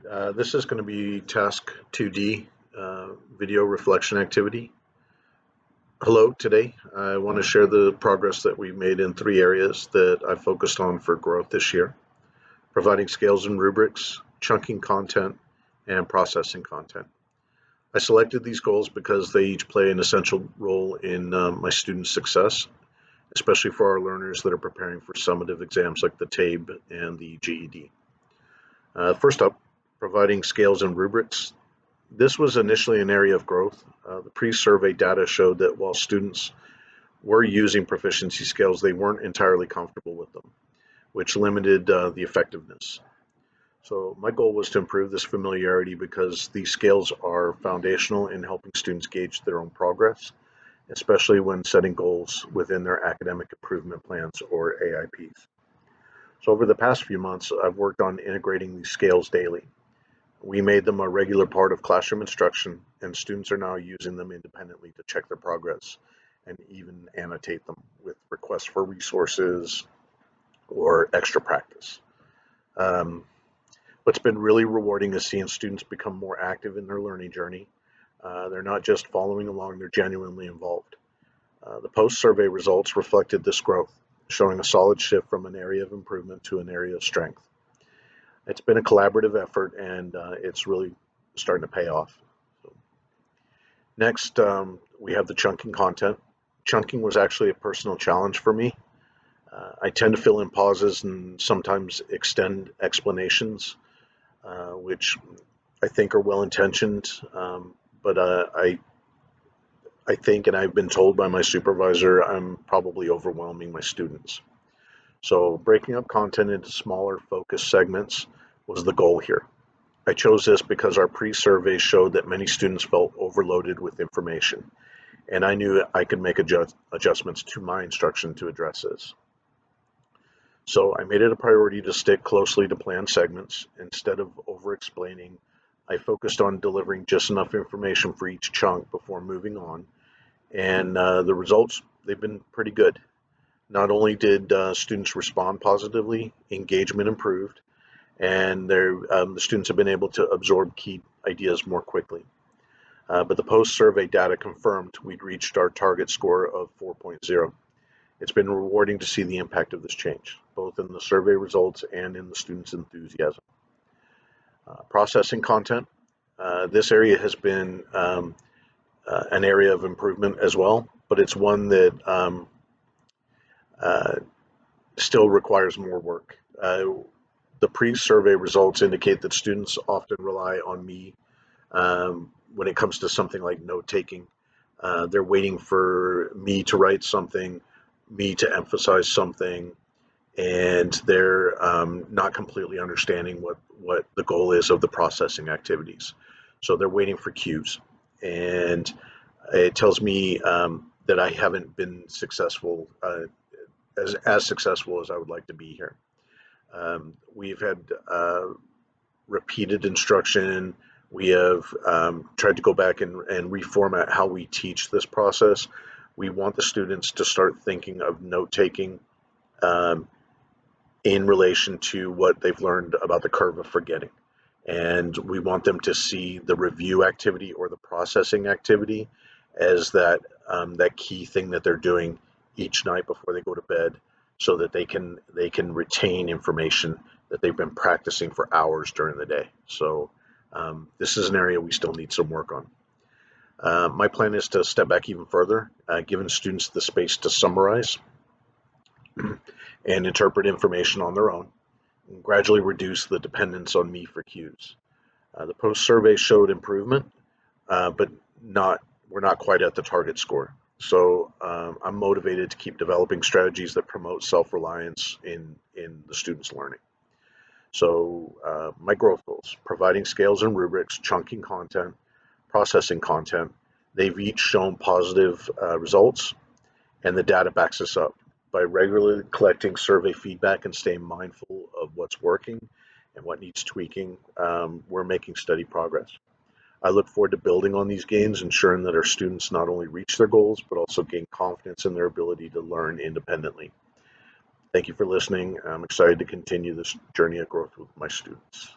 This is going to be task 2D, video reflection activity. Hello, today I want to share the progress that we've made in three areas that I focused on for growth this year: providing scales and rubrics, chunking content, and processing content. I selected these goals because they each play an essential role in my students' success, especially for our learners that are preparing for summative exams like the TABE and the GED. First up, providing scales and rubrics. This was initially an area of growth. The pre-survey data showed that while students were using proficiency scales, they weren't entirely comfortable with them, which limited the effectiveness. So my goal was to improve this familiarity because these scales are foundational in helping students gauge their own progress, especially when setting goals within their academic improvement plans or AIPs. So over the past few months, I've worked on integrating these scales daily. We made them a regular part of classroom instruction, and students are now using them independently to check their progress and even annotate them with requests for resources or extra practice. What's been really rewarding is seeing students become more active in their learning journey. They're not just following along, they're genuinely involved. The post-survey results reflected this growth, showing a solid shift from an area of improvement to an area of strength. It's been a collaborative effort, and it's really starting to pay off. So, next, we have the chunking content. Chunking was actually a personal challenge for me. I tend to fill in pauses and sometimes extend explanations, which I think are well-intentioned, but I think, and I've been told by my supervisor, I'm probably overwhelming my students. So breaking up content into smaller focused segments was the goal here. I chose this because our pre-survey showed that many students felt overloaded with information, and I knew I could make adjustments to my instruction to address this. So I made it a priority to stick closely to planned segments. Instead of over-explaining, I focused on delivering just enough information for each chunk before moving on, and the results, they've been pretty good. Not only did students respond positively, engagement improved, and the students have been able to absorb key ideas more quickly. But the post-survey data confirmed we'd reached our target score of 4.0. It's been rewarding to see the impact of this change, both in the survey results and in the students' enthusiasm. Processing content. This area has been an area of improvement as well, but it's one that still requires more work. The pre-survey results indicate that students often rely on me when it comes to something like note-taking. They're waiting for me to write something, me to emphasize something, and they're not completely understanding what the goal is of the processing activities. So they're waiting for cues, and it tells me that I haven't been successful, as successful as I would like to be here. We've had repeated instruction. We have tried to go back and reformat how we teach this process. We want the students to start thinking of note-taking in relation to what they've learned about the curve of forgetting. And we want them to see the review activity or the processing activity as that key thing that they're doing each night before they go to bed, so that they can retain information that they've been practicing for hours during the day. So this is an area we still need some work on. My plan is to step back even further, giving students the space to summarize and interpret information on their own, and gradually reduce the dependence on me for cues. The post-survey showed improvement, but we're not quite at the target score. So I'm motivated to keep developing strategies that promote self-reliance in the students' learning. So my growth goals: providing scales and rubrics, chunking content, processing content. They've each shown positive results, and the data backs us up. By regularly collecting survey feedback and staying mindful of what's working and what needs tweaking, we're making steady progress. I look forward to building on these gains, ensuring that our students not only reach their goals, but also gain confidence in their ability to learn independently. Thank you for listening. I'm excited to continue this journey of growth with my students.